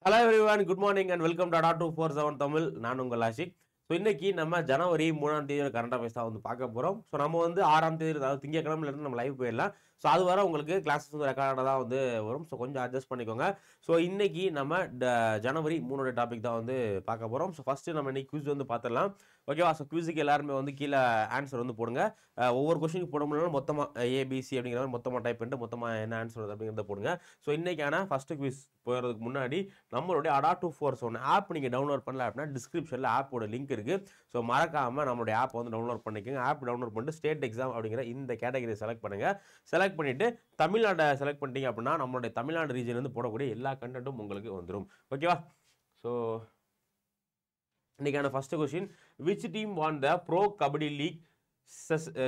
Hello everyone, good morning and welcome to Ada 247 Tamil. நான் உங்கள் Ashiq. So இன்னைக்கு நம்ம ஜனவரி 3ஆம் தேதி கரண்ட் அஃபேர்ஸ் தான் வந்து பார்க்க போகிறோம். ஸோ நம்ம வந்து 6ஆம் தேதி அதாவது திங்கக்கிழமையிலேருந்து நம்ம லைவ் போயிடலாம். ஸோ அது வர உங்களுக்கு கிளாஸஸ் வந்து ரெக்கார்டாக தான் வந்து வரும். ஸோ கொஞ்சம் அட்ஜஸ்ட் பண்ணிக்கோங்க. ஸோ இன்னைக்கு நம்ம ஜனவரி 3 டாபிக் தான் வந்து பார்க்க போகிறோம். ஸோ ஃபஸ்ட்டு நம்ம இன்னைக்கு குவிஸ் வந்து பார்த்துடலாம். ஓகேவா? ஸோ குவிஸுக்கு எல்லாருமே வந்து கீழே ஆன்சர் வந்து போடுங்க. ஒவ்வொரு கொஸ்டினுக்கு போட முடியல மொத்தமாக ஏபிசி அப்படிங்கிற மாதிரி மொத்தமாக டைப் பண்ணிட்டு மொத்தமாக என்ன ஆன்சர் வருது அப்படிங்கிறத போடுங்க. ஸோ இன்னைக்கான ஃபஸ்ட்டு குவிஸ் போகிறதுக்கு முன்னாடி நம்மளுடைய அடா 247 ஆப் நீங்கள் டவுன்லோட் பண்ணல அப்படின்னா டிஸ்கிரிப்ஷனில் ஆப்போட லிங்க் இருக்குது. ஸோ மறக்காமல் நம்மளுடைய ஆப் வந்து டவுன்லோட் பண்ணிக்கோங்க. ஆப் டவுன்லோட் பண்ணிட்டு ஸ்டேட் எக்ஸாம் அப்படிங்கிற இந்த கேட்டகரி செலக்ட் பண்ணுங்கள். செலக்ட் பண்ணிவிட்டு தமிழ்நாட்டை செலக்ட் பண்ணிட்டீங்க அப்படின்னா நம்மளுடைய தமிழ்நாடு ரீஜன் வந்து போடக்கூடிய எல்லா கண்டென்ட்டும் உங்களுக்கு வந்துடும். ஓகேவா? ஸோ இன்னைக்கான first question, which team won the pro kabaddi league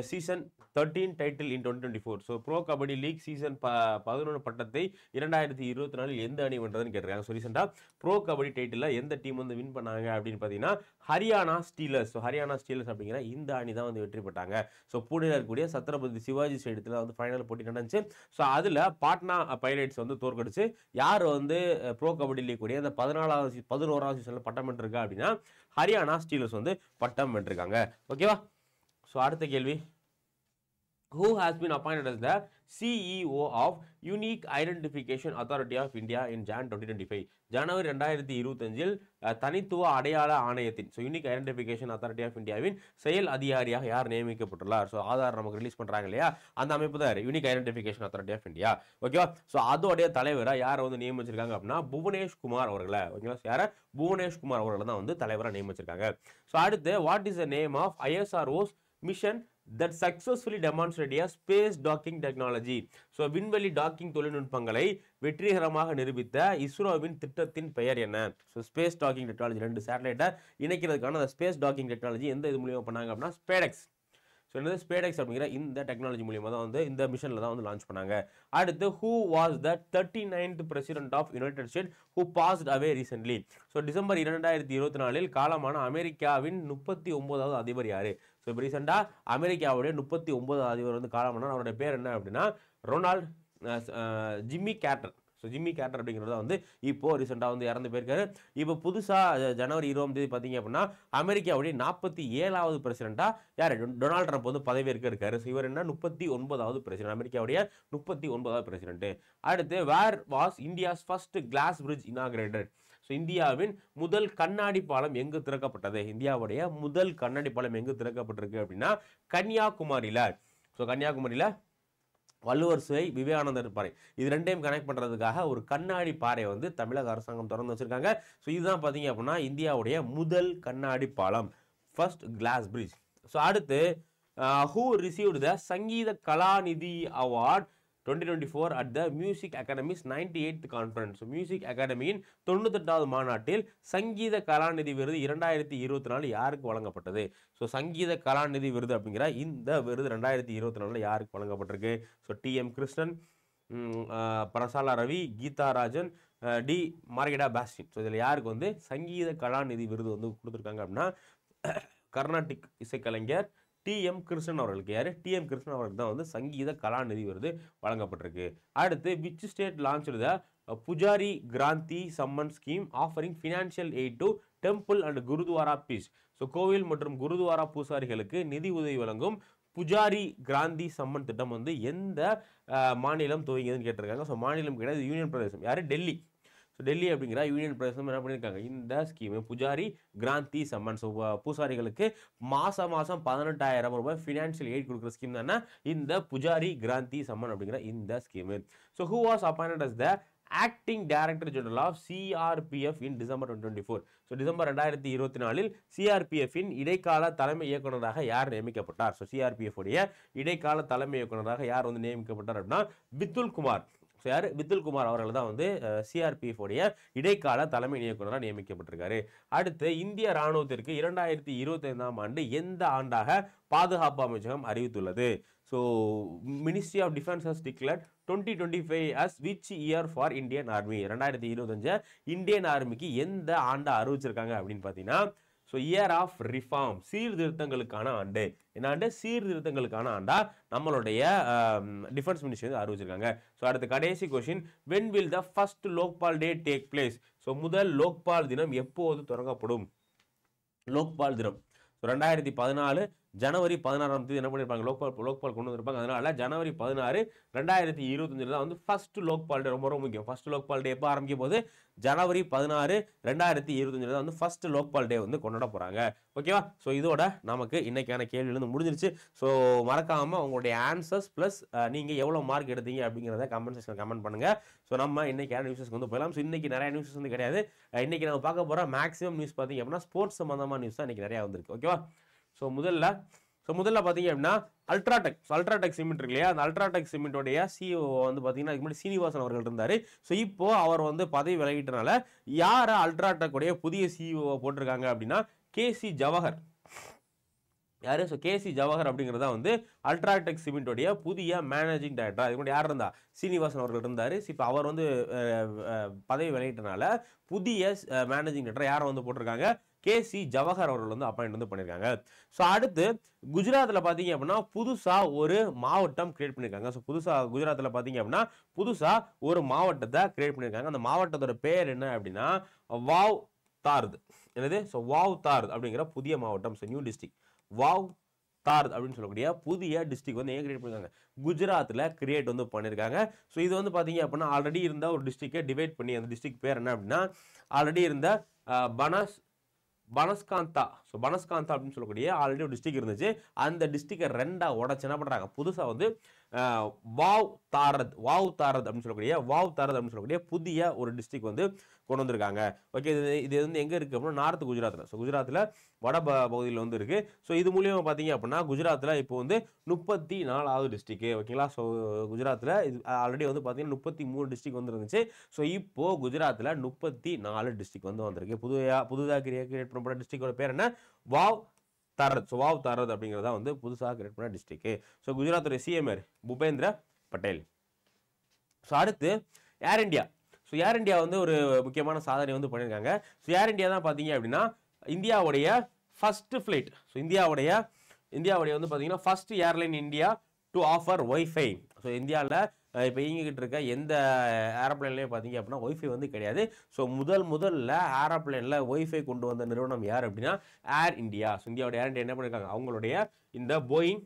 season 13 title in 2024. So pro kabaddi league season 11 பட்டத்தை 2024 எந்த அணி வென்றதுன்னு கேட்டிருக்காங்க. ஸோ ரீசெண்டாக ப்ரோ கபடி டைட்டில் எந்த டீம் வந்து வின் பண்ணாங்க அப்படின்னு பார்த்தீங்கன்னா Haryana Steelers. So Haryana Steelers அப்படிங்கிற இந்த அணி தான் வந்து வெற்றி பெற்றாங்க. ஸோ பூனேல இருக்கக்கூடிய சத்ரபதி சிவாஜி ஸ்டேடியத்தில் வந்து ஃபைனல் போட்டி நடந்துச்சு. ஸோ அதில் பாட்னா பைரேட்ஸ் வந்து தோற்கடிச்சு யார் வந்து ப்ரோ கபடி லீக் கூடிய அந்த 11வது சீசனில் பட்டம் வென்றிருக்கா அப்படின்னா ஹரியானா ஸ்டீலர்ஸ் வந்து பட்டம் வென்றிருக்காங்க. ஓகேவா? ஸோ அடுத்த கேள்வி, who has been appointed as the CEO of Unique Identification Authority of India in Jan 2025. ஜனவரி 2025 தனித்துவ அடையாள ஆணையத்தின் யூனிக் ஐடென்டிஃபிகேஷன் அத்தாரிட்டி ஆஃப் இந்தியாவின் செயல் அதிகாரியாக யார் நியமிக்கப்பட்டுள்ளார்? ஸோ ஆதார் நமக்கு ரிலீஸ் பண்ணுறாங்க இல்லையா, அந்த அமைப்பு தான் unique identification authority of India. ஓகேவா? ஸோ அதோடைய தலைவராக யாரை வந்து நியமிச்சிருக்காங்க அப்படின்னா புவனேஷ் குமார் அவர்களை. ஓகேவா? யாரை? புவனேஷ் குமார் அவர்களை தான் வந்து தலைவராக நியமிச்சிருக்காங்க. ஸோ அடுத்து, what is the name of ISRO's மிஷன் that successfully demonstrated a space docking technology. So விண்வெளி டாக்கிங் தொழில்நுட்பங்களை வெற்றிகரமாக நிரூபித்த இஸ்ரோவின் திட்டத்தின் பெயர் என்ன? ஸோ ஸ்பேஸ் டாக்கிங் டெக்னாலஜி, 2 சேட்டலைட்டை இணைக்கிறதுக்கான அந்த ஸ்பேஸ் டாக்கிங் டெக்னாலஜி எந்த இது மூலியமாக பண்ணாங்க அப்படின்னா ஸ்பேடெக்ஸ். ஸோ என்னது? ஸ்பேடெக்ஸ் அப்படிங்கிற இந்த டெக்னாலஜி மூலியமாக தான் வந்து இந்த மிஷனில் தான் வந்து லான்ச் பண்ணாங்க. அடுத்து, who was the 39th president of United State who passed away recently. So December 2024 காலமான அமெரிக்காவின் 39வது அதிபர் யாரு? ஸோ இப்போ ரீசெண்டாக அமெரிக்காவுடைய 39வது அதிபர் வந்து காலமானார். அவருடைய பேர் என்ன அப்படின்னா ஜிம்மி கேர்ட்டர். ஸோ ஜிம்மி கேர்ட்டர் அப்படிங்கிறத வந்து இப்போ ரீசெண்டாக வந்து இறந்து போயிருக்காரு. இப்போ புதுசாக ஜனவரி 20ஆம் தேதி பார்த்தீங்க அப்படின்னா அமெரிக்காவுடைய 47வது பிரசிடென்ட்டாக யார்? டொனால்ட் ட்ரம்ப் வந்து பதவியேற்க இருக்காரு. ஸோ இவர் என்ன 39வது பிரசிடென்ட், அமெரிக்காவுடைய 39வது பிரசிடென்ட். அடுத்து, where was India's first class bridge inaugurated. So இந்தியாவின் முதல் கண்ணாடி பாலம் எங்கு திறக்கப்பட்டது? இந்தியாவுடைய முதல் கண்ணாடி பாலம் எங்கு திறக்கப்பட்டிருக்கு அப்படின்னா கன்னியாகுமரியில். ஸோ கன்னியாகுமரியில் வள்ளுவர் சிலை, விவேகானந்தர் பாறை, இது ரெண்டையும் கனெக்ட் பண்ணுறதுக்காக ஒரு கண்ணாடி பாறை வந்து தமிழக அரசாங்கம் திறந்து வச்சிருக்காங்க. ஸோ இதுதான் பார்த்தீங்க அப்படின்னா இந்தியாவுடைய முதல் கண்ணாடி பாலம், ஃபர்ஸ்ட் கிளாஸ் பிரிட்ஜ். ஸோ அடுத்து, who received the Sangita Kalanidhi award 2024 at the music academy's 98th conference. Music அகாடமியின் 98வது மாநாட்டில் சங்கீத கலாநிதி விருது 2024 யாருக்கு வழங்கப்பட்டது? ஸோ சங்கீத கலாநிதி விருது அப்படிங்கிற இந்த விருது 2024 யாருக்கு வழங்கப்பட்டிருக்கு? ஸோ TM கிருஷ்ணன், பிரசாலா ரவி, கீதா ராஜன், டி மார்கெடா பாஸ்டின். ஸோ இதில் யாருக்கு வந்து சங்கீத கலாநிதி விருது வந்து கொடுத்துருக்காங்க அப்படின்னா கர்நாடிக் இசைக்கலைஞர் TM கிருஷ்ணன் அவர்களுக்கு. யார்? TM கிருஷ்ணன் அவர்களுக்கு தான் வந்து சங்கீத கலாநிதி விருது வழங்கப்பட்டிருக்கு. அடுத்து, which state launched the Pujari Kranti Samman scheme offering financial aid to temple and gurdwara பீஸ். ஸோ கோவில் மற்றும் குருத்வாரா பூசாரிகளுக்கு நிதி உதவி வழங்கும் புஜாரி கிராந்தி சம்மன் திட்டம் வந்து எந்த மாநிலம் துவங்கியதுன்னு கேட்டிருக்காங்க. ஸோ மாநிலம் கிடையாது, யூனியன் பிரதேசம். யார்? டெல்லி. ஸோ டெல்லி அப்படிங்கிற யூனியன் பிரதேசம் என்ன பண்ணியிருக்காங்க? இந்த ஸ்கீமு புஜாரி கிராந்தி சம்மன். ஸோ பூசாரிகளுக்கு மாதம் 18,000 ரூபாய் ஃபினான்ஷியல் எய்ட் கொடுக்குற ஸ்கீம் தானே இந்த புஜாரி கிராந்தி சம்மன் அப்படிங்கிற இந்த scheme. So who was appointed as the acting director general of CRPF in December 2024. So December 2024 CRPF-இன் இடைக்கால தலைமை இயக்குநராக யார் நியமிக்கப்பட்டார்? ஸோ CRPF உடைய இடைக்கால தலைமை இயக்குநராக யார் வந்து நியமிக்கப்பட்டார் அப்படின்னா வித்துல் குமார். ஸோ யார்? வித்துல் குமார் அவர்கள் தான் வந்து CRPF உடைய இடைக்கால தலைமை இயக்குநராக நியமிக்கப்பட்டிருக்காரு. அடுத்து, இந்திய ராணுவத்திற்கு 2025ஆம் ஆண்டு எந்த ஆண்டாக பாதுகாப்பு அமைச்சகம் அறிவித்துள்ளது? So ministry of defence has declared 2025 as which year for Indian Army. 2025 Indian ஆர்மிக்கு எந்த ஆண்டை அறிவிச்சிருக்காங்க அப்படின்னு பார்த்தீங்கன்னா ஸோ இயர் ஆஃப் ரிஃபார்ம், சீர்திருத்தங்களுக்கான ஆண்டு. என்ன ஆண்டு? சீர்திருத்தங்களுக்கான ஆண்டா நம்மளுடைய டிஃபென்ஸ் மினிஸ்ட்ரி வந்து அறிவிச்சிருக்காங்க. ஸோ அடுத்த கடைசி question, when will the first Lokpal day take place? So முதல் லோக்பால் தினம் எப்போது தொடங்கப்படும்? லோக்பால் தினம் 2014 ஜனவரி 16ஆம் தேதி என்ன பண்ணிருப்பாங்க? லோக்பால் கொண்டு வந்திருப்பாங்க. அதனால ஜனவரி 16 2025 தான் வந்து ஃபர்ஸ்ட் லோக்பால் டே. ரொம்ப ரொம்ப முக்கியம். ஃபர்ஸ்ட் லோக்பால் டே எப்போ ஆரம்பிக்க போகுது? ஜனவரி 16 2025 தான் வந்து ஃபர்ஸ்ட் லோக்பால் டே வந்து கொண்டாட போறாங்க. ஓகேவா? ஸோ இதோட நமக்கு இன்னைக்கான கேள்வி வந்து முடிஞ்சிருச்சு. ஸோ மறக்காம உங்களுடைய ஆன்சர்ஸ் பிளஸ் நீங்க எவ்வளவு மார்க் எடுத்தீங்க அப்படிங்கிறத கமெண்ட் செக்ஷன் கமெண்ட் பண்ணுங்க. ஸோ நம்ம இன்னைக்கான நியூஸஸ்க்கு வந்து போயிடலாம். ஸோ இன்னைக்கு நிறைய நியூஸஸ் வந்து கிடையாது. இன்னைக்கு நம்ம பார்க்க போற மேக்ஸிமம் நியூஸ் பார்த்தீங்க அப்படின்னா ஸ்போர்ட்ஸ் சம்பந்தமான நியூஸ் தான் இன்னைக்கு நிறைய வந்திருக்கு. ஓகேவா? ஸோ முதல்ல பார்த்தீங்க அப்படின்னா அல்ட்ராடெக் சிமெண்ட் இருக்கு இல்லையா? அந்த அல்ட்ராடெக் சிமெண்டோடைய சிஇஓ வந்து பார்த்தீங்கன்னா இதுக்கு முன்னாடி சீனிவாசன் அவர்கள் இருந்தாரு. ஸோ இப்போ அவர் வந்து பதவி விலகிட்டனால யாரை அல்ட்ராடெக் உடைய புதிய சிஇஓ போட்டிருக்காங்க அப்படின்னா கேசி ஜவஹர். யாரு? ஸோ கேசி ஜவஹர் அப்படிங்கிறதா வந்து அல்ட்ராடெக் சிமெண்டோடைய புதிய மேனேஜிங் டைரக்டர். அதுக்கு முன்னாடி யார் இருந்தா? சீனிவாசன் அவர்கள் இருந்தாரு. இப்போ அவர் வந்து பதவி விலகிட்டனால புதிய மேனேஜிங் டைரக்டர் யாரை வந்து போட்டிருக்காங்க? கேசி ஜவஹர் அவர்கள் வந்து அப்பாயிண்ட் வந்து பண்ணியிருக்காங்க. ஸோ அடுத்து குஜராத்தில் பார்த்தீங்க அப்படின்னா புதுசா ஒரு மாவட்டம் கிரியேட் பண்ணியிருக்காங்க. ஸோ புதுசா குஜராத்தில் பார்த்தீங்க அப்படின்னா புதுசா ஒரு மாவட்டத்தை கிரியேட் பண்ணியிருக்காங்க. அந்த மாவட்டத்தோட பேர் என்ன அப்படின்னா வாவ் தார்த். என்னது? ஸோ வாவ் தார்த் அப்படிங்கிற புதிய மாவட்டம். ஸோ நியூ டிஸ்ட்ரிக்ட் வாவ் தார்த் அப்படின்னு சொல்லக்கூடிய புதிய டிஸ்ட்ரிக்ட் வந்து ஏன் கிரியேட் பண்ணிருக்காங்க? குஜராத்தில் கிரியேட் வந்து பண்ணியிருக்காங்க. ஸோ இது வந்து பார்த்தீங்க அப்படின்னா ஆல்ரெடி இருந்த ஒரு டிஸ்ட்ரிக்டை டிவைட் பண்ணி அந்த டிஸ்ட்ரிக்ட் பேர் என்ன அப்படின்னா ஆல்ரெடி இருந்த பனஸ்காந்தா. ஸோ பனஸ்காந்தா அப்படின்னு சொல்லக்கூடிய ஆல்ரெடி ஒரு டிஸ்ட்ரிக்ட் இருந்துச்சு. அந்த டிஸ்ட்ரிக்டை ரெண்டா உடச்சு என்ன பண்றாங்க? புதுசா வந்து வாவ் தாரத் அப்படின்னு சொல்லக்கூடிய புதிய ஒரு டிஸ்ட்ரிக்ட் வந்து கொண்டு வந்திருக்காங்க. ஓகே, இது வந்து எங்க இருக்கு அப்படின்னா நார்த் குஜராத்தில். ஸோ குஜராத்தில் வட பகுதியில் வந்து இருக்கு. ஸோ இது மூலியமா பார்த்தீங்க அப்படின்னா குஜராத்தில் இப்போ வந்து 34வது டிஸ்ட்ரிக்ட். ஓகேங்களா? ஸோ குஜராத்தில் இது ஆல்ரெடி வந்து பார்த்தீங்கன்னா 33 டிஸ்ட்ரிக்ட் வந்து இருந்துச்சு. ஸோ இப்போ குஜராத்தில் 34 டிஸ்ட்ரிக்ட் வந்து வந்திருக்கு. புதுதாக கிரியேட் பண்ணப்பட்ட டிஸ்ட்ரிக்டோட பேர் என்ன? வாவ் தாரத். ஸோ வாவ் தாரத் அப்படிங்கிறதா வந்து புதுசாக கிரியேட் பண்ண டிஸ்ட்ரிக்ட். ஸோ குஜராத்தோட சிஎம் பூபேந்திர பட்டேல். ஸோ அடுத்து Air India. So Air India வந்து ஒரு முக்கியமான சாதனை வந்து பண்ணியிருக்காங்க. ஸோ ஏர் இந்தியா தான் பார்த்தீங்க அப்படின்னா இந்தியாவுடைய ஃபர்ஸ்ட் ஃப்ளைட். ஸோ இந்தியாவுடைய வந்து பார்த்தீங்கன்னா first airline India to offer wifi. So இந்தியாவில் இப்போ இயங்கிக்கிட்டு இருக்க எந்த ஏரோப்ளைன்லையும் பார்த்தீங்க அப்படின்னா ஒய்ஃபை வந்து கிடையாது. ஸோ முதல்ல ஏரோப்ளைனில் ஒய்ஃபை கொண்டு வந்த நிறுவனம் யார் அப்படின்னா ஏர் இந்தியா. ஸோ இந்தியாவுடைய ஏர் இந்தியா என்ன பண்ணியிருக்காங்க? அவங்களுடைய இந்த போயிங்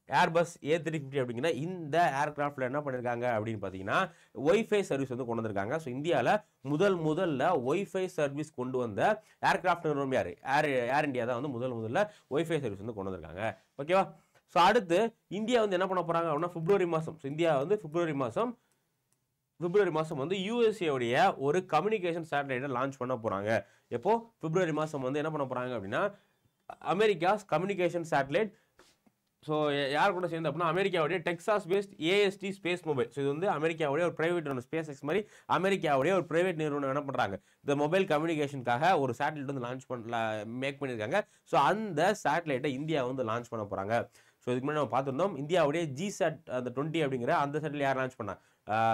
ஏர்பஸ் A350 அப்படிங்கிற இந்த ஏர்கிராஃப்ட்ல என்ன பண்ணியிருக்காங்க அப்படின்னு பார்த்தீங்கன்னா ஒய்ஃபை சர்வீஸ் வந்து கொண்டு வந்திருக்காங்க. ஸோ இந்தியாவில் முதல்ல ஒய்ஃபை சர்வீஸ் கொண்டு வந்த ஏர்கிராஃப்ட் நிறுவனம் யாரு? ஏர் இந்தியா தான் வந்து முதல்ல ஒய்ஃபை சர்வீஸ் வந்து கொண்டு வந்திருக்காங்க. ஓகேவா? ஸோ அடுத்து இந்தியா வந்து என்ன பண்ண போறாங்க அப்படின்னா பிப்ரவரி மாதம். ஸோ இந்தியா வந்து பிப்ரவரி மாதம் வந்து யூஎஸ்ஏடைய ஒரு கம்யூனிகேஷன் சேட்டலைட்டை லான்ச் பண்ண போறாங்க. எப்போ? பிப்ரவரி மாதம் வந்து என்ன பண்ண போறாங்க அப்படின்னா அமெரிக்காஸ் கம்யூனிகேஷன் சேட்டலைட். ஸோ யார் கூட சேர்ந்து அப்படின்னா அமெரிக்காவுடைய Texas based AST space mobile. So இது வந்து அமெரிக்காவுடைய ஒரு பிரைவேட் நிறுவனம், ஸ்பேஸ் எக்ஸ் மாதிரி அமெரிக்காவுடைய ஒரு பிரைவேட் நிறுவனம் என்ன பண்ணுறாங்க? இந்த மொபைல் கம்யூனிகேஷனுக்காக ஒரு சேட்டலைட் வந்து மேக் பண்ணியிருக்காங்க. ஸோ அந்த சேட்டலைட்டை இந்தியா வந்து லான்ச் பண்ண போகிறாங்க. ஸோ இதுக்கு முன்னாடி நம்ம பார்த்துருந்தோம் இந்தியாவுடைய GSAT அந்த 20 அப்படிங்கிற அந்த சேட்டலைட் யார் லான்ச் பண்ணாங்க?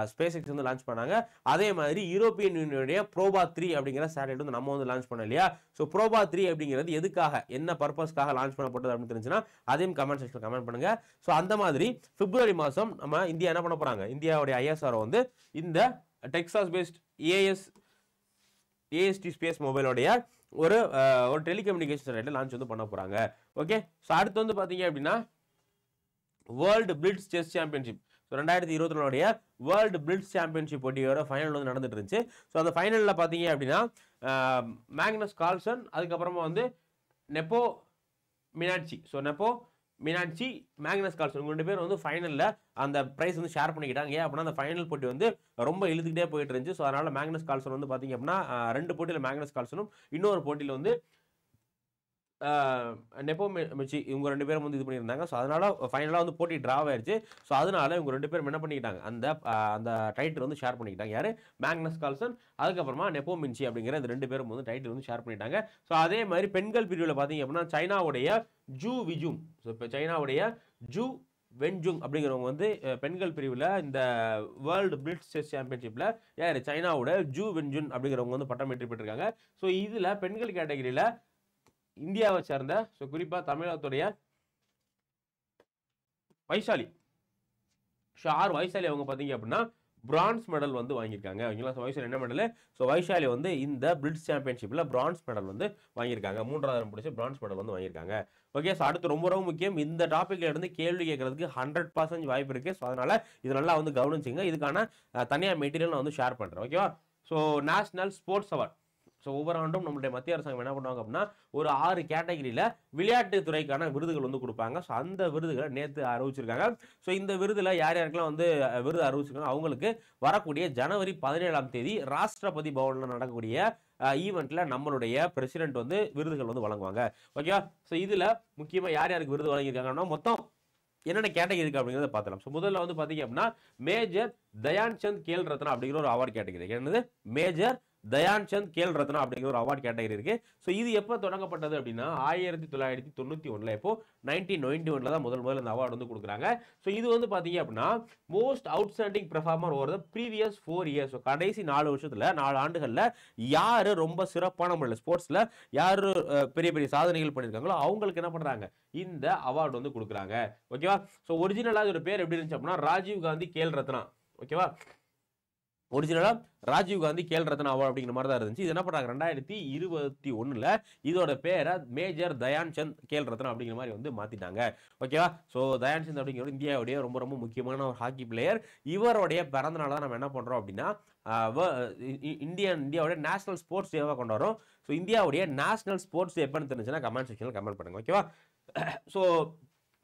ஸ்பேஸ் எக்ஸ் வந்து லான்ச் பண்ணாங்க. அதே மாதிரி யூரோப்பியன் யூனியனுடைய ப்ரோபா 3 அப்படிங்கிற சேட்டலைட் வந்து நம்ம வந்து லான்ச் பண்ண இல்லையா? ஸோ ப்ரோபா 3 அப்படிங்கிறது எதுக்காக, என்ன பர்பஸ்க்காக லான்ச் பண்ணப்பட்டது அப்படின்னு தெரிஞ்சுன்னா அதையும் கமெண்ட் செக்ஷன் கமெண்ட் பண்ணுங்க. ஸோ அந்த மாதிரி பிப்ரவரி மாதம் நம்ம இந்தியா என்ன பண்ண போறாங்க? இந்தியாவுடைய ISRO வந்து இந்த டெக்சாஸ் பேஸ்ட் AST ஸ்பேஸ் மொபைலோடைய ஒரு டெலிகம்யூனிகேஷன் சேட்டலைட் லான்ச் வந்து பண்ண போறாங்க. ஓகே, ஸோ அடுத்து வந்து பார்த்தீங்க அப்படின்னா world blitz chess championship. So 2022 world blitz championship போட்டியோட ஃபைனல் வந்து நடந்துட்டு இருந்துச்சு. ஸோ அந்த ஃபைனலில் பார்த்தீங்க அப்படின்னா மேக்னஸ் கால்சன், அதுக்கப்புறமா வந்து நெப்போ மினாட்சி மேக்னஸ் கால்சன் இவங்க 2 பேர் வந்து ஃபைனலில் அந்த ப்ரைஸ் வந்து ஷேர் பண்ணிக்கிட்டாங்க. ஏன் அப்படின்னா அந்த ஃபைனல் போட்டி வந்து ரொம்ப இழுத்துக்கிட்டே போயிட்டு இருந்துச்சு. ஸோ அதனால மேக்னஸ் கால்சன் வந்து பார்த்தீங்க அப்படின்னா 2 போட்டியில் மேக்னஸ் கால்சனும் இன்னொரு போட்டியில் வந்து நெப்போமிச்சி இவங்க 2 பேரும் வந்து இது பண்ணியிருந்தாங்க. ஸோ அதனால ஃபைனலாக வந்து போட்டி டிராவ் ஆயிடுச்சு. ஸோ அதனால இவங்க 2 பேரும் என்ன பண்ணிக்கிட்டாங்க? அந்த டைட்டில் வந்து ஷேர் பண்ணிக்கிட்டாங்க. யாரு? மேக்னஸ் கால்சன், அதுக்கப்புறமா நெப்போமிச்சி அப்படிங்கிற இந்த 2 பேரும் வந்து டைட்டில் வந்து ஷேர் பண்ணிட்டாங்க. ஸோ அதே மாதிரி பெண்கள் பிரிவில் பார்த்தீங்க அப்படின்னா சைனாவுடைய ஜூ விஜும். ஸோ இப்போ சைனாவுடைய ஜூ வென்ஜுங் அப்படிங்கிறவங்க வந்து பெண்கள் பிரிவில் இந்த வேர்ல்டு பிளிட்ஸ் செஸ் சாம்பியன்ஷிப்பில் யார் சைனாவோட ஜூ வென்ஜுன் அப்படிங்கிறவங்க வந்து பட்டம் வெற்றி பெற்றிருக்காங்க. ஸோ இதில் பெண்கள் கேட்டகரியில் இந்தியாவை சேர்ந்த ஸோ குறிப்பாக தமிழகத்துடைய வைஷாலி அவங்க பார்த்தீங்க அப்படின்னா பிரான்ஸ் மெடல் வந்து வாங்கியிருக்காங்க. அவங்களா வைஷாலி என்ன மெடல்? ஸோ வைஷாலி வந்து இந்த பிளிட்ஸ் சாம்பியன்ஷிப்பில் பிரான்ஸ் மெடல் வந்து வாங்கியிருக்காங்க. 3வது பிடிச்ச பிரான்ஸ் மெடல் வந்து வாங்கியிருக்காங்க. ஓகே, ஸோ அடுத்து ரொம்ப ரொம்ப முக்கியம், இந்த டாப்பிக்ல இருந்து கேள்வி கேட்கறதுக்கு 100% வாய்ப்பு இருக்கு. ஸோ அதனால இது நல்லா வந்து கவனிச்சிங்க. இதுக்கான தனியாக மெட்டீரியல் நான் வந்து ஷேர் பண்ணுறேன். ஓகேவா? So national sports award. So ஒவ்வொரு ஆண்டும் நம்மளுடைய மத்திய அரசாங்கம் என்ன பண்ணுவாங்க அப்படின்னா ஒரு 6 கேட்டகரியில் விளையாட்டு துறைக்கான விருதுகள் வந்து கொடுப்பாங்க. ஸோ அந்த விருதுகளை நேற்று அறிவிச்சிருக்காங்க. ஸோ இந்த விருதுல யார் யாருக்கெல்லாம் வந்து விருது அறிவிச்சிருக்காங்க அவங்களுக்கு வரக்கூடிய ஜனவரி 17ஆம் தேதி ராஷ்டிரபதி பவனில் நடக்கக்கூடிய ஈவெண்ட்ல நம்மளுடைய பிரசிடென்ட் வந்து விருதுகள் வந்து வழங்குவாங்க. ஓகேவா? ஸோ இதுல முக்கியமா யார் யாருக்கு விருது வழங்கியிருக்காங்கன்னா மொத்தம் என்னென்ன கேட்டகரி இருக்கு அப்படிங்கிறத பார்க்கலாம். ஸோ முதல்ல வந்து பாத்தீங்க அப்படின்னா மேஜர் தயான் சந்த் கேல் ரத்னா அப்படிங்கிற ஒரு அவார்டு கேட்டகரி. என்னது? மேஜர் தயான் சந்த் கேல் ரத்னா அப்படிங்கிற ஒரு அவார்டு கேட்டகரி இருக்கு. ஸோ இது எப்போ தொடங்கப்பட்டது அப்படின்னா 1991 இப்போ 1991 தான் முதல்ல இந்த அவார்டு வந்து கொடுக்குறாங்க. ஸோ இது வந்து பாத்தீங்க அப்படின்னா most outstanding performer over the previous 4 years. So கடைசி 4 வருஷத்துல 4 ஆண்டுகள்ல யாரு ரொம்ப சிறப்பான முறையில் ஸ்போர்ட்ஸ்ல யாரு பெரிய பெரிய சாதனைகள் பண்ணியிருக்காங்களோ அவங்களுக்கு என்ன பண்றாங்க இந்த அவார்டு வந்து கொடுக்குறாங்க. ஓகேவா? ஸோ ஒரிஜினலா இதோட பேர் எப்படி இருந்துச்சு அப்படின்னா ராஜீவ் காந்தி கேல் ரத்னா. ஓகேவா? ஒரிஜினலா ராஜீவ் காந்தி கேல் ரத்னா அவார்டு அப்படிங்கிற மாதிரி தான் இருந்துச்சு. இது என்ன பண்றாங்க 2021 இதோட பேரை மேஜர் தயான் சந்த் கேல் ரத்னா அப்படிங்கிற மாதிரி வந்து மாத்திட்டாங்க. ஓகேவா? ஸோ தயான் சந்த் அப்படிங்கிற இந்தியாவுடைய ரொம்ப ரொம்ப முக்கியமான ஒரு ஹாக்கி பிளேயர். இவருடைய பிறந்த நாள் தான் நம்ம என்ன பண்றோம் அப்படின்னா இந்தியாவுடைய நேஷனல் ஸ்போர்ட்ஸ் டேவாக கொண்டாடுறோம். ஸோ இந்தியாவுடைய நேஷனல் ஸ்போர்ட்ஸ் டே எப்பன்னு தெரிஞ்சுன்னா கமெண்ட் செக்ஷனில் கமெண்ட் பண்ணுங்க. ஓகேவா? ஸோ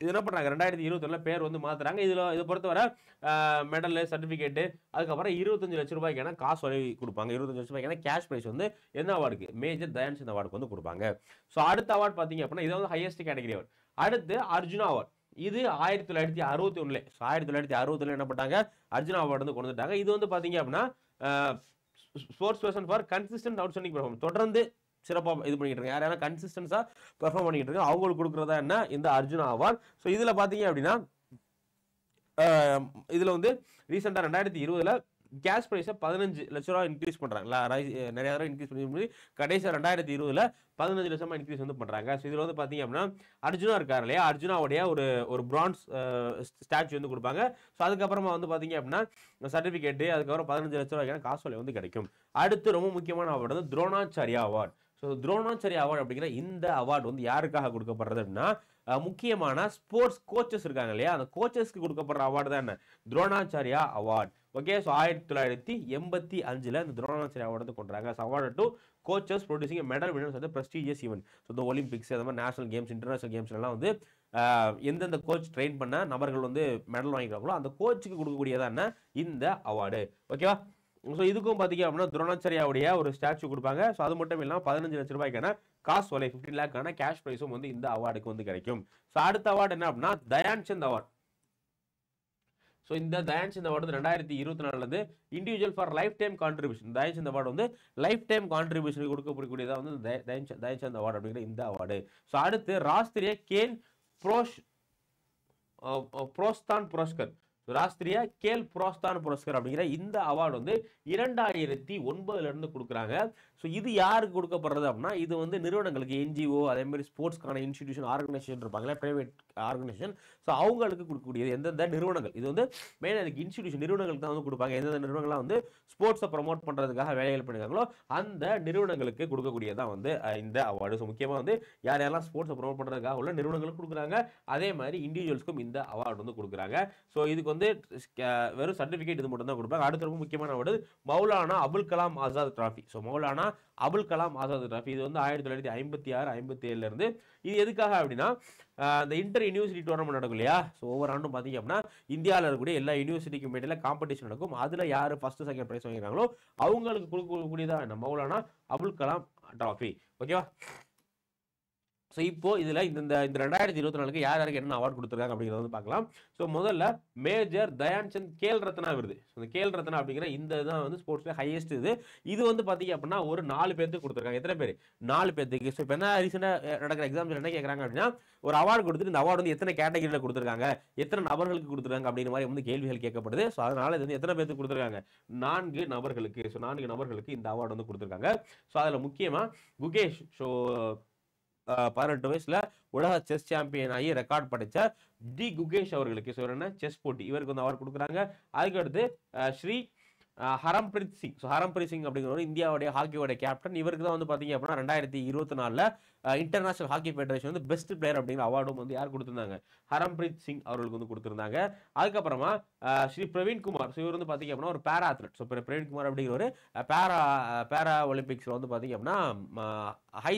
இது என்ன பண்றாங்க 2021 பேர் வந்து மாத்துறாங்க. இதை பொறுத்தவரை மெடல் சர்டிபிகேட்டு அதுக்கப்புறம் 25 லட்சம் ரூபாய்க்கான காசு வழி கொடுப்பாங்க. 25 லட்சம் ரூபாய்க்கான கேஷ் பிரைஸ் வந்து எந்த அவார்டுக்கு மேஜர் தயான் சந்த் அவார்டுக்கு வந்து கொடுப்பாங்க. ஸோ அடுத்த அவார்டு பார்த்தீங்க அப்படின்னா இது வந்து ஹையஸ்ட் கேட்டகரி அவார்டு. அடுத்து அர்ஜுனா அவார்டு. இது 1961 1961 என்ன பண்ணாங்க அர்ஜுனா அவார்டு வந்து கொண்டு வந்துட்டாங்க. இது வந்து பாத்தீங்க அப்படின்னா sports person for consistent outstanding performance தொடர்ந்து சிறப்பாக இது பண்ணிட்டு இருக்காங்க. யாராவது கன்சிஸ்டன்ஸா பெர்ஃபார்ம் பண்ணிட்டு இருக்காங்க அவங்களுக்கு கொடுக்குறதா என்ன இந்த அர்ஜுனா அவார்டு. ஸோ இதுல பாத்தீங்க அப்படின்னா இதுல வந்து ரீசெண்டா 2020 கேஷ் பிரைஸை 15 லட்ச ரூபா இன்க்ரீஸ் பண்றாங்க. நிறைய தடவை இன்க்ரீஸ் பண்ணி கடைசி 2020 15 லட்சமா இன்க்ரீஸ் வந்து பண்றாங்க. ஸோ இதுல வந்து பாத்தீங்க அப்படின்னா அர்ஜுனா இருக்காரு இல்லையா அர்ஜுனாவுடைய ஒரு பிரான்ஸ் ஸ்டாச்சு வந்து கொடுப்பாங்க. ஸோ அதுக்கப்புறமா வந்து பாத்தீங்க அப்படின்னா சர்டிபிகேட்டு அதுக்கப்புறம் 15 லட்ச ரூபாய்க்கான காசு வந்து கிடைக்கும். அடுத்து ரொம்ப முக்கியமான அவார்டு வந்து Dronacharya award. So Dronacharya award அப்படிங்கிற இந்த அவார்டு வந்து யாருக்காக கொடுக்கப்படுறது அப்படின்னா முக்கியமான ஸ்போர்ட்ஸ் கோச்சஸ் இருக்காங்க இல்லையா அந்த கோச்சஸ்க்கு கொடுக்கப்படுற அவார்டு தான் என்ன துரோணாச்சாரியா அவார்டு. ஓகே, ஸோ 1985 இந்த துரோணாச்சாரியா அவார்டு வந்து கொண்டாங்க. Award to coaches producing medal winners வந்து பிரஸ்டீஜியஸ் ஈவென்ட். ஸோ இந்த ஒலிம்பிக்ஸ் அந்த மாதிரி நேஷனல் கேம்ஸ் இன்டர்நேஷனல் கேம்ஸ் எல்லாம் வந்து எந்தெந்த கோச் ட்ரெயின் பண்ண நபர்கள் வந்து மெடல் வாங்கிக்கிறாங்களோ அந்த கோச்சுக்கு கொடுக்கக்கூடியதான இந்த அவார்டு. ஓகேவா? ஸோ இதுக்கும் பார்த்தீங்க அப்படின்னா துரோணாச்சாரியாவுடைய ஒரு ஸ்டாச்சு கொடுப்பாங்க. ஸோ அது மட்டும் இல்லாமல் 15 லட்ச ரூபாய்க்கான காசு வலை 15 லேக்கான கேஷ் ப்ரைஸும் வந்து இந்த அவார்டுக்கு வந்து கிடைக்கும். ஸோ அடுத்த அவார்டு என்ன அப்படின்னா தயான் சந்த் அவார்டு. ஸோ இந்த Dhyan Chand award 2024 individual for lifetime contribution. Dhyan Chand award வந்து லைஃப் டைம் கான்ட்ரிபியூஷன் கொடுக்கக்கூடியதாக வந்து தயான் சந்த் அவார்டு அப்படிங்கிற இந்த அவார்டு. ஸோ அடுத்து ராஷ்டிரிய கேல் புரோஸ்தான் புரஸ்கர். ராஷ்டிரிய கேல் புரோஸ்தான் புரஸ்கர் அப்படிங்கிற இந்த அவார்டு வந்து 2009 இருந்து கொடுக்குறாங்க. ஸோ இது யாருக்கு கொடுக்கப்படுறது அப்படின்னா இது வந்து நிறுவனங்களுக்கு என்ஜிஓ அதே மாதிரி ஸ்போர்ட்ஸ்க்கான இன்ஸ்டிடியூஷன் ஆர்கனைசேஷன் இருப்பாங்களே பிரைவேட் ஆர்கனைசேஷன். ஸோ அவங்களுக்கு கொடுக்கக்கூடியது எந்தெந்த நிறுவனங்கள் இது வந்து மெயினாக அதுக்கு இன்ஸ்டிடியூஷன் நிறுவனங்களுக்கு தான் வந்து கொடுப்பாங்க. எந்தெந்த நிறுவனங்கள்லாம் வந்து ஸ்போர்ட்ஸை ப்ரமோட் பண்ணுறதுக்காக வேலைகள் பண்ணிருக்காங்களோ அந்த நிறுவனங்களுக்கு கொடுக்கக்கூடியதான் வந்து இந்த அவார்டு. ஸோ முக்கியமாக வந்து யாரெல்லாம் ஸ்போர்ட்ஸை ப்ரமோட் பண்ணுறதுக்காக உள்ள நிறுவனங்களுக்கு கொடுக்குறாங்க. அதே மாதிரி இண்டிவிஜுவல்ஸ்க்கும் இந்த அவார்டு வந்து கொடுக்குறாங்க. ஸோ இதுக்கு வந்து வெறும் சர்டிஃபிகேட் இது மட்டும் தான் கொடுப்பாங்க. அடுத்த ரொம்ப முக்கியமான award Maulana Abul Kalam Azad trophy. So Maulana Abul Kalam Azad trophy இது வந்து 1956-57 இருந்து இது எதுக்காக அப்படின்னா இந்த இன்டர் யூனிவர்சிட்டி டோர்னமெண்ட் நடக்கும் இல்லையா. ஸோ ஒவ்வொரு ஆண்டும் பார்த்தீங்க அப்படின்னா இந்தியாவில் இருக்கக்கூடிய எல்லா யூனிவர்சிட்டிக்கும் இடையில காம்படிஷன் நடக்கும். அதில் யார் ஃபர்ஸ்ட் செகண்ட் ப்ரைஸ் வாங்கிக்கிறாங்களோ அவங்களுக்கு கொடுக்கக்கூடியதான் மௌலானா அபுல் கலாம் டிராஃபி. ஓகேவா? ஸோ இப்போ இதில் இந்த 2024க்கு யார் யாருக்கு என்ன அவார்டு கொடுத்துருக்காங்க அப்படிங்கிறத வந்து பார்க்கலாம். ஸோ முதல்ல மேஜர் தயான்சந்த் கேல் ரத்னா விருது. இந்த கேல் ரத்னா அப்படிங்கிற இந்த தான் வந்து ஸ்போர்ட்ஸ்ல ஹையஸ்ட் இது வந்து பார்த்தீங்க அப்படின்னா ஒரு 4 பேருக்கு கொடுத்துருக்காங்க. எத்தனை பேர்? 4 பேருக்கு. ஸோ இப்போ என்ன ரீசெண்டாக நடக்கிற எக்ஸாம்ஸ் என்ன கேட்குறாங்க அப்படின்னா, ஒரு அவார்டு கொடுத்துட்டு இந்த அவார்டு வந்து எத்தனை கேட்டகரியில் கொடுத்துருக்காங்க, எத்தனை நபர்களுக்கு கொடுத்துருக்காங்க அப்படிங்கிற மாதிரி வந்து கேள்விகள் கேட்கப்படுது. ஸோ அதனால இது வந்து எத்தனை பேருக்கு கொடுத்துருக்காங்க? 4 நபர்களுக்கு. ஸோ 4 நபர்களுக்கு இந்த அவார்டு வந்து கொடுத்துருக்காங்க. ஸோ அதில் முக்கியமாக குகேஷ், ஸோ 18 வயசுல உலக செஸ் சாம்பியன் ஆகி ரெக்கார்ட் படைச்ச குகேஷ் அவர்களுக்கு என்ன செஸ் போட்டி இவருக்கு வந்து அவார்டு கொடுக்குறாங்க. அதுக்கடுத்து ஸ்ரீ ஹரம்பிரீத் சிங். ஸோ ஹரம்பிரீத் சிங் அப்படிங்கிற இந்தியாவுடைய ஹாக்கியோட கேப்டன். இவருக்கு தான் வந்து பார்த்தீங்க அப்படின்னா 2024 இன்டர்நேஷனல் ஹாக்கி ஃபெடரேஷன் வந்து பெஸ்ட் பிளேயர் அப்படிங்கிற அவார்டும் வந்து யார் கொடுத்துருந்தாங்க? ஹரம்பிரீத் சிங் அவர்களுக்கு வந்து கொடுத்துருந்தாங்க. அதுக்கப்புறமா ஸ்ரீ பிரவீன்குமார். ஸோ இவர் வந்து பார்த்தீங்க அப்படின்னா ஒரு பேரா அத்லட். ஸோ பிரவீன்குமார் அப்படிங்கிற ஒரு பேரா ஒலிம்பிக்ஸில் வந்து பார்த்தீங்க அப்படின்னா ஹை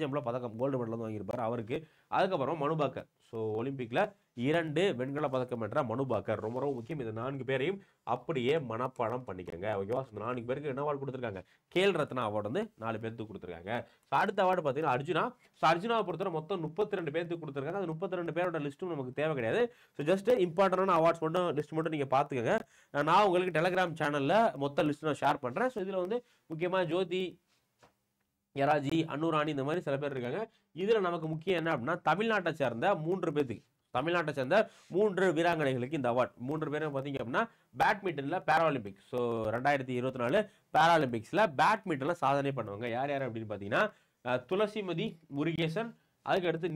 ஜம்பில் பதக்கம் கோல்டு மெடல் வந்து வாங்கியிருப்பார் அவருக்கு. அதுக்கப்புறம் மனுபாக்கர். ஸோ ஒலிம்பிக்கில் 2 வெண்கல பதக்கம் என்ற மனுபாக்கர். ரொம்ப ரொம்ப முக்கியம். இந்த 4 பேரையும் அப்படியே மனப்பாடம் பண்ணிக்கோங்க. ஓகேவா? இந்த 4 பேருக்கு என்ன அவார்டு கொடுத்துருக்காங்க? கேல் ரத்னா அவார்டு வந்து 4 பேருக்கு கொடுத்துருக்காங்க. ஸோ அடுத்த அவார்டு பார்த்தீங்கன்னா அர்ஜுனா. ஸோ அர்ஜுனாவை பொறுத்தவரை மொத்தம் 32 பேருக்கு கொடுத்துருக்காங்க. அந்த 32 பேரோட லிஸ்ட்டும் நமக்கு தேவை கிடையாது. ஸோ ஜஸ்ட் இம்பார்ட்டன்டான அவார்ட்ஸ் மட்டும் லிஸ்ட் மட்டும் நீங்கள் பார்த்துக்கோங்க. நான் உங்களுக்கு டெலிகிராம் சேனலில் மொத்த லிஸ்ட் நான் ஷேர் பண்ணுறேன். ஸோ இதில் வந்து முக்கியமாக ஜோதி, யராஜி, அன்னூராணி இந்த மாதிரி சில பேர் இருக்காங்க. இதில் நமக்கு முக்கியம் என்ன அப்படின்னா தமிழ்நாட்டை சேர்ந்த 3 பேருக்கு, தமிழ்நாட்டை சேர்ந்த 3 வீராங்கனைகளுக்கு இந்த அவார்ட். 3 பேரும் பார்த்தீங்க அப்படின்னா பேட்மிண்டனில் பேராலிம்பிக்ஸ். ஸோ 2024 பேராலிம்பிக்ஸில் பேட்மிண்டனில் சாதனை பண்ணுவாங்க. யார் யார் அப்படின்னு பார்த்தீங்கன்னா துளசிமதி முருகேசன், அதுக்கடுத்து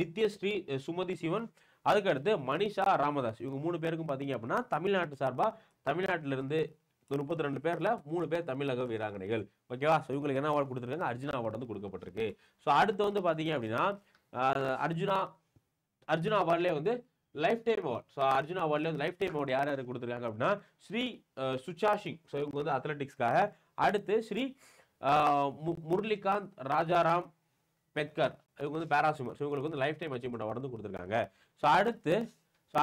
நித்யஸ்ரீ சுமதி சிவன், அதுக்கடுத்து மனிஷா ராமதாஸ். இவங்க 3 பேருக்கும் பார்த்தீங்க அப்படின்னா தமிழ்நாட்டு சார்பாக தமிழ்நாட்டிலிருந்து 32 பேர்ல 3 பேர் தமிழக வீராங்கனைகள். ஓகேவா? ஸோ இவங்களுக்கு என்ன அவார்டு கொடுத்துருக்காங்க? அர்ஜுனா அவார்டு வந்து கொடுக்கப்பட்டிருக்கு. ஸோ அடுத்து வந்து பார்த்தீங்க அப்படின்னா அர்ஜுனா அவார்ட்லேயே வந்து lifetime award. So Arjuna அவார்ட்லேயே வந்து லைஃப் டைம் அவார்டு யார் யார் கொடுத்துருக்காங்க அப்படின்னா ஸ்ரீ சுச்சா சிங். ஸோ இவங்க வந்து அத்லெட்டிக்ஸ்க்காக. அடுத்து ஸ்ரீ முரளிகாந்த் ராஜாராம் பெத்கர். இவங்க வந்து பேராஸ்விமர். ஸோ இவங்களுக்கு வந்து லைஃப் டைம் அச்சீவ்மெண்ட் அவார்டு வந்து கொடுத்துருக்காங்க. ஸோ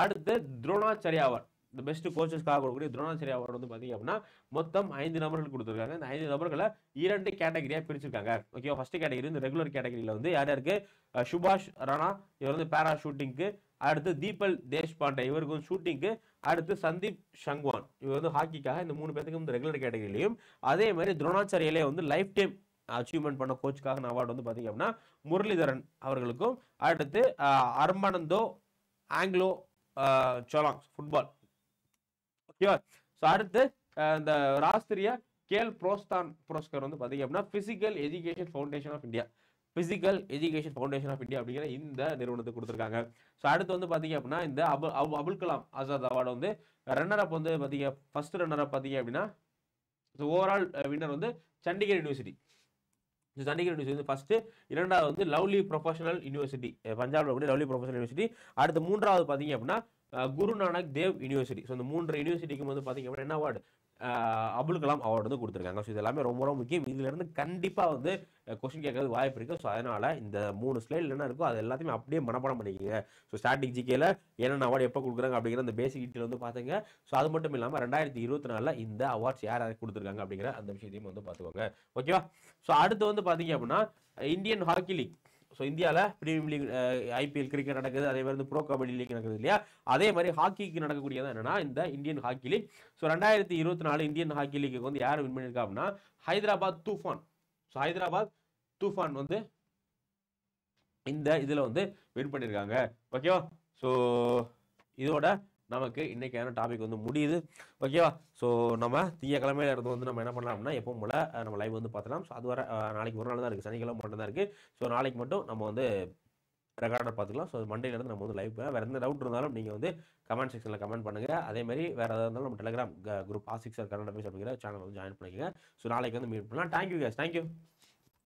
அடுத்து துரோணாச்சாரியா அவார்டு. இந்த பெஸ்ட் கோச்சஸ்க்காக கொடுக்கக்கூடிய துரோணாச்சாரியா அவார்டு வந்து பார்த்தீங்க அப்படின்னா மொத்தம் 5 நபர்கள் கொடுத்துருக்காங்க. இந்த 5 நபர்களை 2 கேட்டகரியாக பிரிச்சிருக்காங்க. ஓகேவா? ஃபர்ஸ்ட் கேட்டகரி இந்த ரெகுலர் கேட்டகரியில் வந்து யார் யாருக்கு? சுபாஷ் ராணா இவர் வந்து பேரா ஷூட்டிங்க்கு. அடுத்து தீபல் தேஷ்பாண்டே இவருக்கு வந்து ஷூட்டிங்க்கு. அடுத்து சந்தீப் சங்வான் இவர் வந்து ஹாக்கிக்காக. இந்த 3 பேருக்கு வந்து ரெகுலர் கேட்டகரியிலையும் அதே மாதிரி துரோணாச்சாரியிலே வந்து லைஃப் டைம் அச்சீவ்மெண்ட் பண்ண கோச்சுக்காக அவார்டு வந்து பார்த்தீங்க அப்படின்னா முரளிதரன் அவர்களுக்கும். அடுத்து அர்மானந்தோ ஆங்கிலோ சோலாங்ஸ் ஃபுட்பால். ஓகேவா? ஸோ அடுத்து இந்த ராஷ்டிரிய கேல் புரோஸ்தான் புரஸ்கார் வந்து பார்த்தீங்க அப்படின்னா physical education foundation of India. Physical education foundation of India அப்படிங்கிற இந்த நிறுவனத்துக்கு கொடுத்துருக்காங்க. ஸோ அடுத்து வந்து பார்த்தீங்க அப்படின்னா இந்த அபுல் கலாம் ஆசாத் அவார்டு வந்து ரன்னர் அப் வந்து பார்த்தீங்க ஃபர்ஸ்ட் ரன்னர் அப் பார்த்தீங்க அப்படின்னா ஓவரால் வின்னர் வந்து சண்டிகர் யூனிவர்சிட்டி. சண்டிகர் யூனிவர்சிட்டி வந்து ஃபர்ஸ்ட். இரண்டாவது வந்து லவ்லி ப்ரொஃபஷனல் யூனிவர்சிட்டி பஞ்சாப்ல கூட லவ்லி ப்ரொஃபஷனல் யூனிவர்சிட்டி. அடுத்து மூன்றாவது பார்த்தீங்க அப்படின்னா குரு நானக் தேவ் யூனிவர்சிட்டி. ஸோ இந்த 3 யூனிவர்சிட்டிக்கு வந்து பார்த்தீங்க அப்படின்னா என்ன அவார்டு? அபுல் கலாம் அவார்டு வந்து கொடுத்துருக்காங்க. ஸோ இது எல்லாமே ரொம்ப ரொம்ப முக்கியம். இதுல இருந்து கண்டிப்பாக வந்து கொஸ்டின் கேட்கறது வாய்ப்பு இருக்கு. ஸோ அதனால இந்த 3 ஸ்லைடில் என்ன இருக்கோ அது எல்லாத்தையுமே அப்படியே மனப்பாடம் பண்ணிக்கோங்க. ஸோ ஸ்டாட்டிக் ஜிகேல என்னென்ன அவார்டு எப்போ கொடுக்குறாங்க அப்படிங்கிற அந்த பேசிக் டீட்டெயில் வந்து பார்த்துங்க. ஸோ அது மட்டும் இல்லாமல் 2024 இந்த அவார்ட்ஸ் யார் யாருக்கு கொடுத்துருக்காங்க அப்படிங்கிற அந்த விஷயத்தையும் வந்து பார்த்துக்கோங்க. ஓகேவா? ஸோ அடுத்து வந்து பார்த்தீங்க அப்படின்னா இந்தியன் ஹாக்கி லீக். ஸோ இந்தியாவில் பிரீமியம் லீக் ஐபிஎல் கிரிக்கெட் நடக்குது. அதே மாதிரி ப்ரோ கபடி லீக் நடக்குது இல்லையா? அதே மாதிரி ஹாக்கிக்கு நடக்கக்கூடியது என்னன்னா இந்த Indian hockey league. So 2024 Indian hockey league வந்து யார் வின் பண்ணியிருக்கா அப்படின்னா ஹைதராபாத் தூஃபான். ஸோ ஹைதராபாத் தூஃபான் வந்து இந்த இதில் வந்து வின் பண்ணியிருக்காங்க. ஓகேவா? ஸோ இதோட நமக்கு இன்னைக்கான டாபிக் வந்து முடியுது. ஓகேவா? ஸோ நம்ம திங்கக்கிழமையில இருந்து வந்து நம்ம என்ன பண்ணலாம் அப்படின்னா எப்பவும் போல நம்ம லைவ் வந்து பார்த்துலாம். ஸோ அது வர நாளைக்கு ஒரு நாள் தான் இருக்குது, சனிக்கிழமை மட்டும் தான் இருக்குது. ஸோ நாளைக்கு மட்டும் நம்ம வந்து ரெக்கார்டர் பார்த்துக்கலாம். ஸோ மண்டேலேருந்து நம்ம வந்து லைவ் வேறு எந்த டவுட் இருந்தாலும் நீங்கள் வந்து கமெண்ட் செக்ஷனில் கமெண்ட் பண்ணுங்கள். அதேமாதிரி வேறு ஏதாவது இருந்தாலும் நம்ம டெலிகிராம் குரூப் ஆசிக்ஸர் கன்னட பேஸ் அப்படிங்கிற சேனல் வந்து ஜாயின் பண்ணிக்கோங்க. ஸோ நாளைக்கு வந்து மீட் பண்ணலாம். Thank you case. தேங்க்யூ.